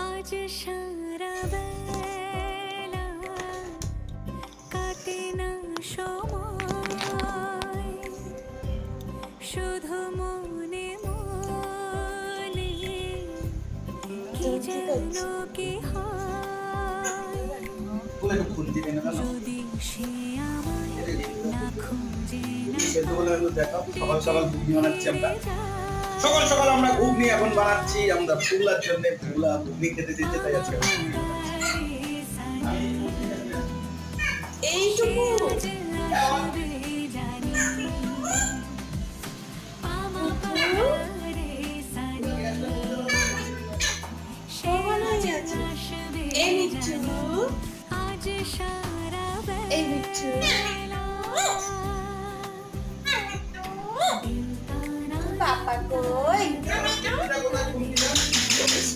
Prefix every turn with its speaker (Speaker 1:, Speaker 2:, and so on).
Speaker 1: আজ সারা বেলা কাটে না সময়, শুধু মনে মনে কি যেন কি হয়, যদি সে আমায় না খুঁজে না
Speaker 2: সকাল সকাল ঘুগনি বানাচ্ছি আমরা। সকাল সকাল আমরা ঘুগনি এখন বানাচ্ছি আমরা ফুলার জন্য। ফুলা ঘুগনি খেতে যেতে তাই আজকে
Speaker 3: এইটুকু এই মিঠু, এই মিঠু।